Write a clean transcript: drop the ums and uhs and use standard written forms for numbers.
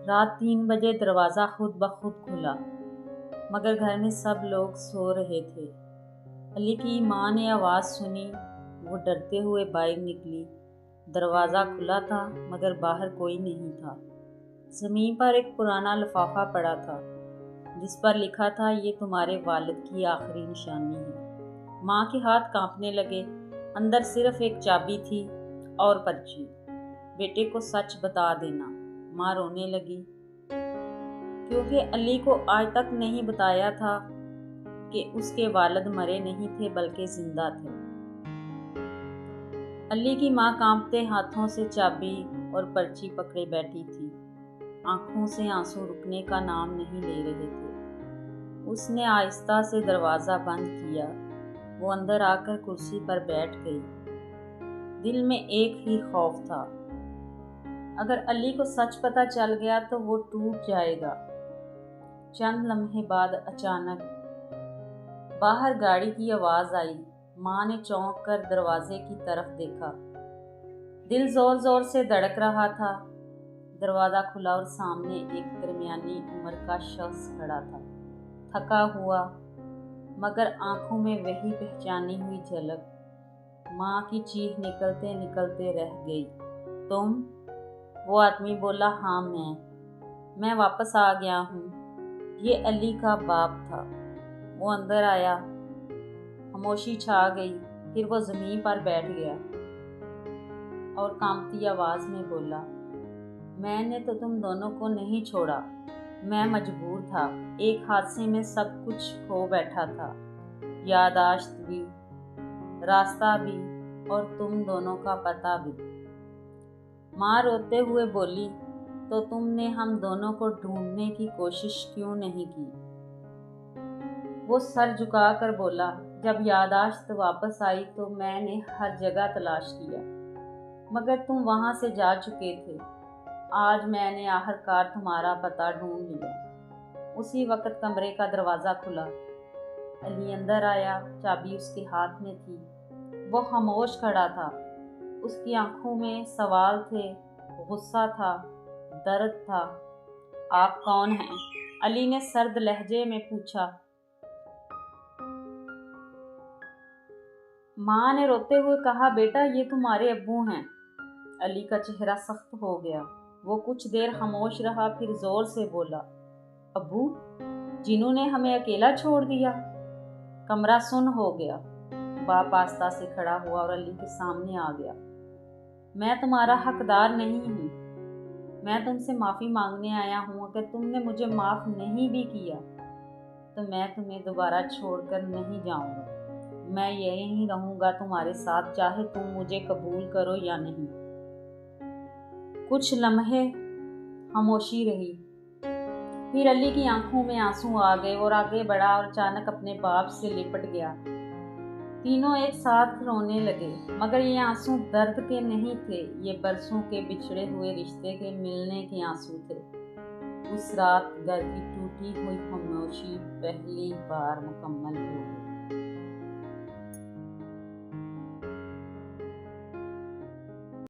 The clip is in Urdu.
رات 3 بجے دروازہ خود بخود کھلا، مگر گھر میں سب لوگ سو رہے تھے۔ علی کی ماں نے آواز سنی، وہ ڈرتے ہوئے باہر نکلی۔ دروازہ کھلا تھا مگر باہر کوئی نہیں تھا۔ زمین پر ایک پرانا لفافہ پڑا تھا جس پر لکھا تھا، یہ تمہارے والد کی آخری نشانی ہے۔ ماں کے ہاتھ کانپنے لگے۔ اندر صرف ایک چابی تھی اور پرچی۔ بیٹے کو سچ بتا دینا، ماں رونے لگی، کیونکہ علی کو آج تک نہیں بتایا تھا کہ اس کے والد مرے نہیں تھے بلکہ زندہ تھے۔ علی کی ماں کانپتے ہاتھوں سے چابی اور پرچی پکڑے بیٹھی تھی۔ آنکھوں سے آنسو رکنے کا نام نہیں لے رہے تھے۔ اس نے آہستہ سے دروازہ بند کیا۔ وہ اندر آ کر کرسی پر بیٹھ گئی۔ دل میں ایک ہی خوف تھا، اگر علی کو سچ پتہ چل گیا تو وہ ٹوٹ جائے گا۔ چند لمحے بعد اچانک باہر گاڑی کی آواز آئی۔ ماں نے چونک کر دروازے کی طرف دیکھا۔ دل زور زور سے دھڑک رہا تھا۔ دروازہ کھلا اور سامنے ایک درمیانی عمر کا شخص کھڑا تھا، تھکا ہوا مگر آنکھوں میں وہی پہچانی ہوئی جھلک۔ ماں کی چیخ نکلتے نکلتے رہ گئی۔ تم؟ وہ آدمی بولا، ہاں میں واپس آ گیا ہوں۔ یہ علی کا باپ تھا۔ وہ اندر آیا، خاموشی چھا گئی، پھر وہ زمین پر بیٹھ گیا اور کانپتی آواز میں بولا، میں نے تو تم دونوں کو نہیں چھوڑا، میں مجبور تھا۔ ایک حادثے میں سب کچھ کھو بیٹھا تھا، یادداشت بھی، راستہ بھی اور تم دونوں کا پتہ بھی۔ ماں روتے ہوئے بولی، تو تم نے ہم دونوں کو ڈھونڈنے کی کوشش کیوں نہیں کی؟ وہ سر جھکا کر بولا، جب یادداشت واپس آئی تو میں نے ہر جگہ تلاش کیا، مگر تم وہاں سے جا چکے تھے۔ آج میں نے آخرکار تمہارا پتہ ڈھونڈ لیا۔ اسی وقت کمرے کا دروازہ کھلا۔ علی اندر آیا، چابی اس کے ہاتھ میں تھی۔ وہ خاموش کھڑا تھا۔ اس کی آنکھوں میں سوال تھے، غصہ تھا، درد تھا۔ آپ کون ہیں؟ علی نے سرد لہجے میں پوچھا۔ ماں نے روتے ہوئے کہا، بیٹا یہ تمہارے ابو ہیں۔ علی کا چہرہ سخت ہو گیا۔ وہ کچھ دیر خاموش رہا، پھر زور سے بولا، ابو؟ جنہوں نے ہمیں اکیلا چھوڑ دیا؟ کمرہ سن ہو گیا۔ باپ آہستہ سے کھڑا ہوا اور علی کے سامنے آ گیا۔ میں تمہارا حقدار نہیں ہوں، میں تم سے معافی مانگنے آیا ہوں۔ اگر تم نے مجھے معاف نہیں بھی کیا تو میں تمہیں دوبارہ چھوڑ کر نہیں جاؤں گا۔ میں یہیں رہوں گا تمہارے ساتھ، چاہے تم مجھے قبول کرو یا نہیں۔ کچھ لمحے خاموشی رہی، پھر علی کی آنکھوں میں آنسو آ گئے اور آگے بڑھا اور اچانک اپنے باپ سے لپٹ گیا۔ تینوں ایک ساتھ رونے لگے، مگر یہ آنسو درد کے نہیں تھے، یہ برسوں کے بچھڑے ہوئے رشتے کے ملنے کے آنسو تھے۔ اس رات گھر کی ٹوٹی ہوئی خاموشی پہلی بار مکمل ہو گئی۔